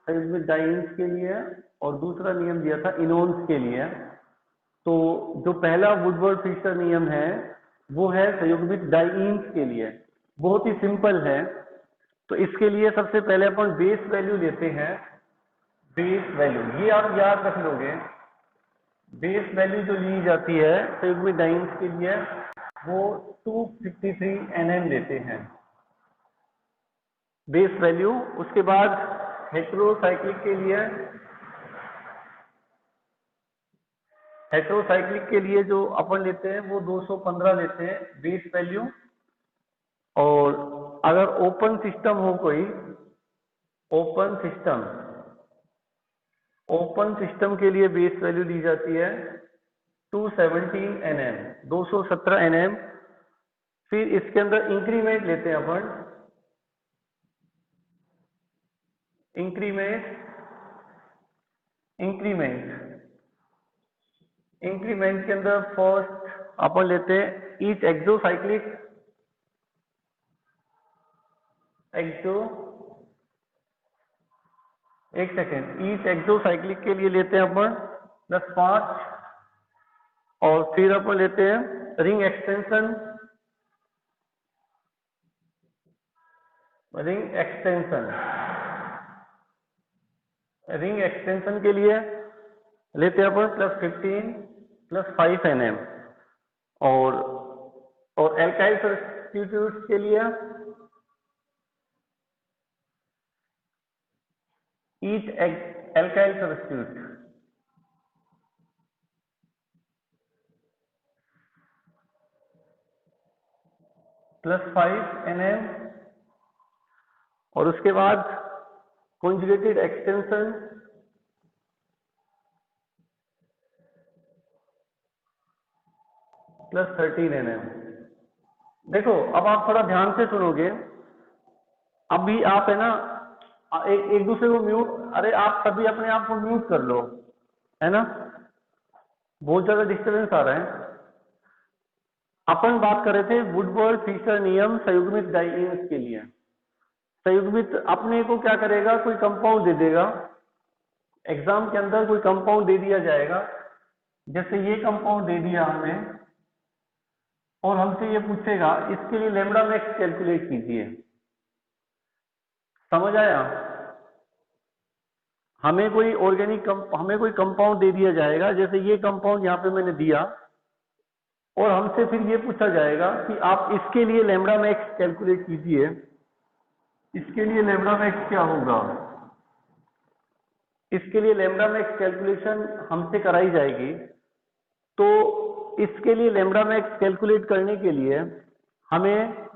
संयुग्मित डाइन्स के लिए और दूसरा नियम दिया था इनोन्स के लिए। तो जो पहला वुडवर्ड फिशर नियम है वो है संयुग्मित डाइन्स के लिए, बहुत ही सिंपल है। तो इसके लिए सबसे पहले अपन बेस वैल्यू लेते हैं। बेस वैल्यू ये आप याद रख लोगे, बेस वैल्यू जो ली जाती है संयुग्मित डाइन्स के लिए वो 253 Nm लेते हैं बेस वैल्यू। उसके बाद हेटेरोसाइक्लिक के लिए जो अपन लेते हैं वो 215 लेते हैं बेस वैल्यू। और अगर ओपन सिस्टम हो कोई, ओपन सिस्टम के लिए बेस वैल्यू ली जाती है 217 Nm, 217 Nm। फिर इसके अंदर इंक्रीमेंट लेते हैं अपन, इंक्रीमेंट के अंदर फर्स्ट अपन लेते हैं ईच एक्सोसाइक्लिक, ईच एक्सोसाइक्लिक के लिए लेते हैं अपन +5। और फिर अपन लेते हैं रिंग एक्सटेंशन, रिंग एक्सटेंशन के लिए लेते हैं अपन +15 +5 Nm। और एल्काइल सब्स्टिट्यूट्स के लिए ईच एल्काइल सब्स्टिट्यूट +5 Nm। और उसके बाद कॉन्जुगेटेड एक्सटेंशन +13 Nm। देखो अब आप थोड़ा ध्यान से सुनोगे, अभी आप है ना एक दूसरे को म्यूट, अरे आप सभी अपने आप को म्यूट कर लो, है ना, बहुत ज्यादा डिस्टर्बेंस आ रहा है। अपन बात कर रहे थे वुडवर्ड फिशर नियम संयुग्मित डाइन्स के लिए। संयुग्मित अपने को क्या करेगा, कोई कंपाउंड दे देगा, एग्जाम के अंदर कोई कंपाउंड दे दिया जाएगा, जैसे ये कंपाउंड दे दिया हमें और हमसे ये पूछेगा इसके लिए लैम्ब्डा मैक्स कैलकुलेट कीजिए। समझ आया? हमें कोई हमें कोई कंपाउंड दे दिया जाएगा, जैसे ये कंपाउंड यहाँ पे मैंने दिया, और हमसे फिर ये पूछा जाएगा कि आप इसके लिए लैम्ब्डा मैक्स कैलकुलेट कीजिए। इसके लिए लैम्ब्डा मैक्स क्या होगा, इसके लिए लैम्ब्डा मैक्स कैलकुलेशन हमसे कराई जाएगी। तो इसके लिए लैम्ब्डा मैक्स कैलकुलेट करने के लिए हमें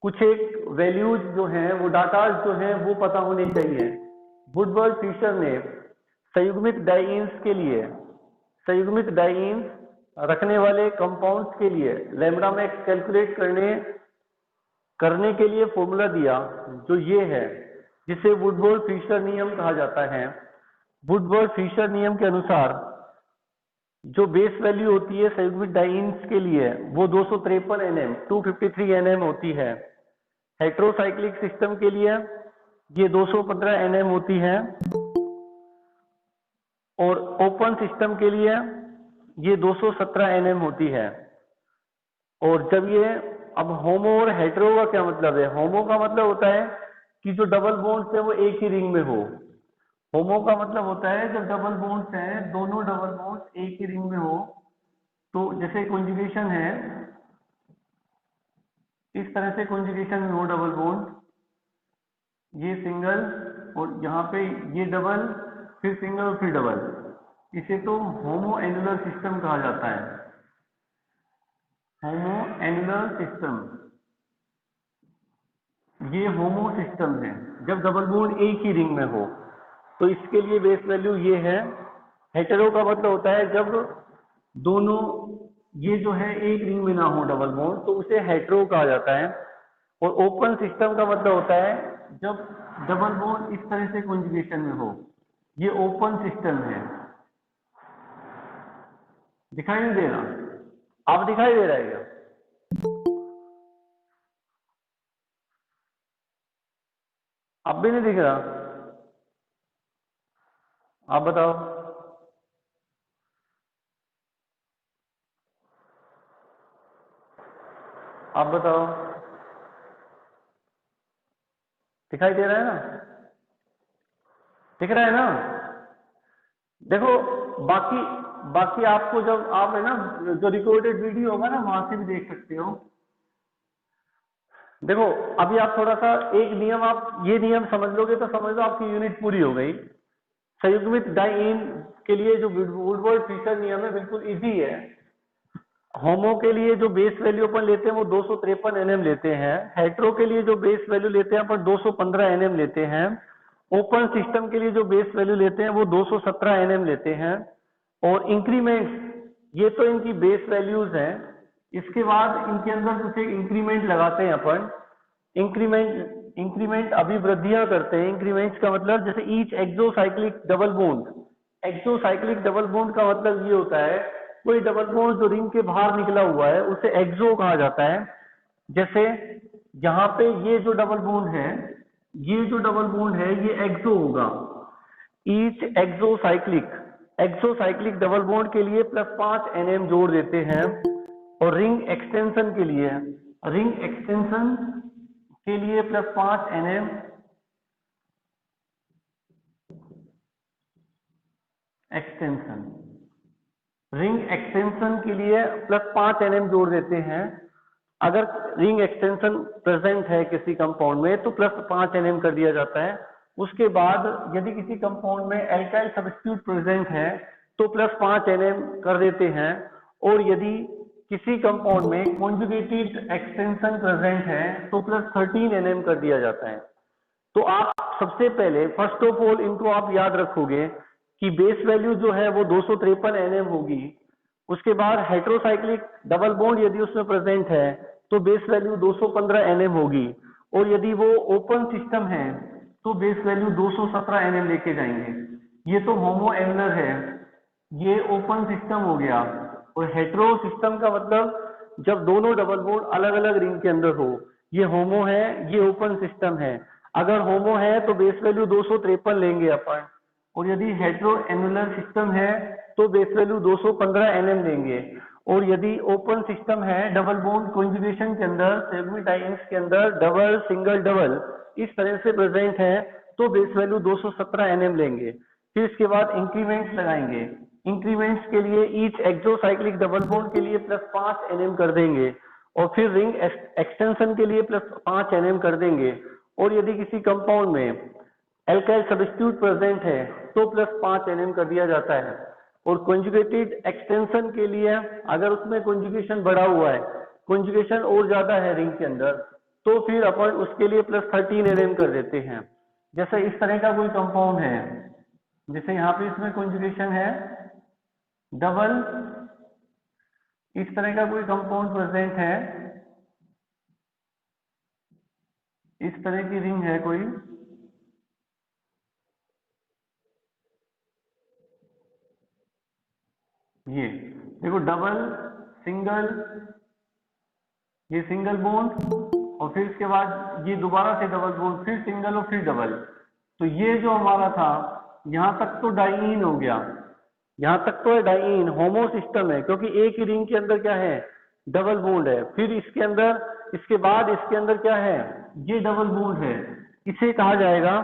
कुछ एक वैल्यूज जो हैं, वो डाटा जो हैं वो पता होने चाहिए। वुडवर्ड फिशर ने संयुग्मित डाइन्स के लिए, संयुग्मित डाइन्स रखने वाले कंपाउंड्स के लिए लैम्ब्डा मैक्स कैलकुलेट करने के लिए फॉर्मूला दिया जो ये है, जिसे वुडवर्ड फिशर नियम कहा जाता है। वुडवर्ड फिशर नियम के अनुसार जो बेस वैल्यू होती है संयुग्मित डाइन्स के लिए वो 253 Nm 253 Nm होती है। हेटेरोसाइक्लिक सिस्टम के लिए ये 215 Nm होती है, और ओपन सिस्टम के लिए ये 217 Nm होती है। और जब ये, अब होमो और हेटेरो का क्या मतलब है? होमो का मतलब होता है कि जो डबल बॉन्ड्स है वो एक ही रिंग में हो। होमो का मतलब होता है जब डबल बॉन्ड्स हैं, दोनों डबल बॉन्ड्स एक ही रिंग में हो। तो जैसे कॉन्जुगेशन है, इस तरह से कॉन्जुगेशन में हो डबल बॉन्ड, ये सिंगल और यहाँ पे ये डबल, फिर सिंगल और फिर डबल, इसे तो होमो एनुलर सिस्टम कहा जाता है। होमो एनुलर सिस्टम, ये होमो सिस्टम है जब डबल बॉन्ड एक ही रिंग में हो। तो इसके लिए बेस वैल्यू ये है। हेटेरो का मतलब होता है जब दोनों ये जो है एक रिंग में ना हो डबल बॉन्ड, तो उसे हेटेरो कहा जाता है। और ओपन सिस्टम का मतलब होता है जब डबल बॉन्ड इस तरह से कॉन्जुगेशन में हो, ये ओपन सिस्टम है। दिखाई नहीं दे रहा? आप दिखाई दे रहा है क्या? अब भी नहीं दिख रहा? आप बताओ। आप बताओ, दिखाई दे रहा है ना? दिख रहा है ना? देखो, बाकी बाकी आपको जब आप है ना, जो रिकॉर्डेड वीडियो होगा ना, वहां से भी देख सकते हो। देखो, अभी आप थोड़ा सा एक नियम, आप ये नियम समझ लोगे तो समझ लो आपकी यूनिट पूरी हो गई। संयुग्मित डाइईन के लिए जो वुडवर्ड फिशर नियम है बिल्कुल इजी है। होमो के लिए जो बेस वैल्यू अपन लेते हैं वो 253 एनएम लेते हैं। हेट्रो के लिए जो बेस वैल्यू लेते हैं अपन 215 एनएम लेते हैं। ओपन सिस्टम के लिए जो बेस वैल्यू लेते हैं वो 217 एनएम लेते हैं। और इंक्रीमेंट, ये तो इनकी बेस वैल्यूज हैं। इसके बाद इनके अंदर कुछ एक इंक्रीमेंट लगाते हैं अपन। इंक्रीमेंट अभिवृद्धियां करते हैं। इंक्रीमेंट्स का मतलब जैसे each exocyclic double bond. Exocyclic double bond का मतलब ये होता है, कोई डबल बॉन्ड जो रिंग के बाहर निकला हुआ है उसे एक्सो कहा जाता है। जैसे यहाँ पे ये जो डबल बॉन्ड है, ये जो डबल बॉन्ड है ये एक्सो होगा। ईच एक्सोसाइक्लिक डबल बॉन्ड के लिए +5 एनएम जोड़ देते हैं। और रिंग एक्सटेंशन के लिए +5 एनएम एक्सटेंशन। रिंग एक्सटेंशन के लिए +5 एनएम जोड़ देते हैं। अगर रिंग एक्सटेंशन प्रेजेंट है किसी कंपाउंड में तो +5 एनएम कर दिया जाता है। उसके बाद यदि किसी कंपाउंड में एल्काइल सब्स्टिट्यूट प्रेजेंट है तो +5 एनएम कर देते हैं। और यदि किसी कंपाउंड में कॉन्जुगेटेड एक्सटेंशन प्रेजेंट है तो +13 एनएम कर दिया जाता है। तो आप सबसे पहले फर्स्ट ऑफ ऑल इनको आप याद रखोगे कि बेस वैल्यू जो है वो 253 एनएम होगी। उसके बाद हेट्रोसाइक्लिक डबल बॉन्ड यदि उसमें प्रेजेंट है तो बेस वैल्यू 215 एनएम होगी। और यदि वो ओपन सिस्टम है तो बेस वैल्यू 217 एनएम लेके जाएंगे। ये तो होमो एनुलर है, ये ओपन सिस्टम हो गया। और हेट्रो सिस्टम का मतलब जब दोनों डबल बॉन्ड अलग अलग रिंग के अंदर हो। ये होमो है, ये ओपन सिस्टम है। अगर होमो है तो बेस वैल्यू 253 लेंगे अपन। और यदि हेट्रो एनुलर सिस्टम है तो बेस वैल्यू 215 एनएम लेंगे। और यदि ओपन सिस्टम है, डबल बॉन्ड कॉन्जुगेशन के अंदर, संयुग्मित डाइईन्स के अंदर डबल सिंगल डबल इस तरह से प्रेजेंट है तो बेस वैल्यू 217 एनएम लेंगे। फिर इसके बाद इंक्रीमेंट्स लगाएंगे। इंक्रीमेंट्स के लिए ईच एक्सोसाइक्लिक डबल बॉन्ड के लिए +5 एनएम कर देंगे। और फिर रिंग एक्सटेंशन के लिए +5 एनएम कर देंगे। और यदि किसी कंपाउंड में एल्काइल सब्स्टिट्यूट प्रेजेंट है तो +5 एनएम कर दिया जाता है। और कॉन्जुगेटेड एक्सटेंशन के लिए अगर उसमें कॉन्जुगेशन बढ़ा हुआ है, कॉन्जुगेशन और ज्यादा है रिंग के अंदर, तो फिर अपन उसके लिए +13 एनएम कर देते हैं। जैसे इस तरह का कोई कंपाउंड है, जैसे यहाँ पे इसमें कॉन्जुगेशन है डबल, इस तरह का कोई कंपाउंड प्रेजेंट है, इस तरह की रिंग है कोई, ये देखो डबल सिंगल, ये सिंगल बॉन्ड और फिर इसके बाद ये दोबारा से डबल बॉन्ड, फिर सिंगल और फिर डबल। तो ये जो हमारा था यहां तक तो डाइईन हो गया, यहां तक तो है डाइईन, होमो सिस्टम है क्योंकि एक ही रिंग के अंदर क्या है, डबल बॉन्ड है। फिर इसके अंदर, इसके बाद इसके अंदर क्या है, ये डबल बॉन्ड है। इसे कहा जाएगा,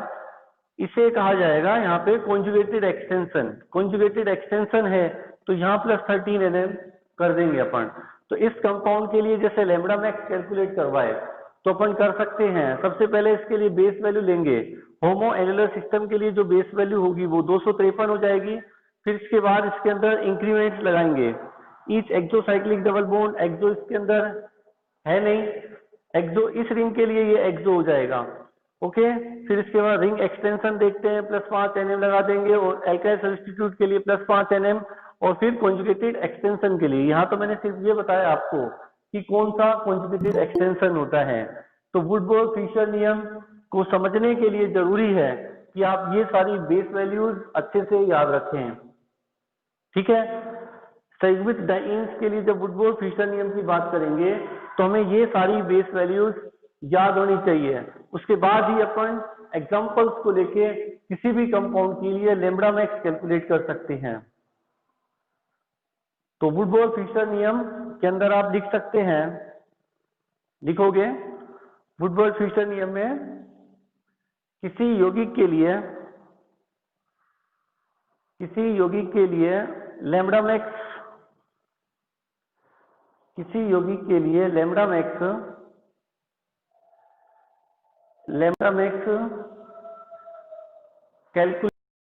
इसे कहा जाएगा यहाँ पे कॉन्जुगेटेड एक्सटेंशन। कॉन्जुगेटेड एक्सटेंशन है तो यहाँ +13 एनएम कर देंगे अपन। तो इस कंपाउंड के लिए जैसे लैम्ब्डा मैक्स कैलकुलेट करवाए तो अपन कर सकते हैं। सबसे पहले इसके लिए बेस वैल्यू लेंगे। होमो एनुलर सिस्टम के लिए जो बेस वैल्यू होगी वो 253 हो जाएगी। फिर इसके बाद इसके अंदर इंक्रीमेंट्स लगाएंगे। ईच एक्सोसाइक्लिक डबल बॉन्ड, एक्सो इसके अंदर है नहीं, एक्सो इस रिंग के लिए ये एक्सो हो जाएगा। ओके, फिर इसके बाद रिंग एक्सटेंशन देखते हैं, +5 एनएम लगा देंगे। और एल्काइल सब्स्टिट्यूट के लिए +5 एनएम। और फिर कॉन्जुगेटेड एक्सटेंशन के लिए यहाँ तो मैंने सिर्फ ये बताया आपको कि कौन सा कॉन्जुगेटेड एक्सटेंशन होता है। तो वुडवर्ड फिशर नियम को समझने के लिए जरूरी है कि आप ये सारी बेस वैल्यूज अच्छे से याद रखें। ठीक है, संयुग्मित डाइईन्स के लिए जब वुडवर्ड फिशर नियम की बात करेंगे तो हमें ये सारी बेस वैल्यूज याद होनी चाहिए। उसके बाद ही अपन एग्जांपल्स को लेके किसी भी कंपाउंड के लिए लैम्ब्डा मैक्स कैलकुलेट कर सकते हैं। तो वुडवर्ड फिशर नियम के अंदर आप लिख सकते हैं, लिखोगे वुडवर्ड फिशर नियम में किसी यौगिक के लिए लैम्ब्डा मैक्स, किसी यौगिक के लिए लैम्ब्डा मैक्स कैलकुलेट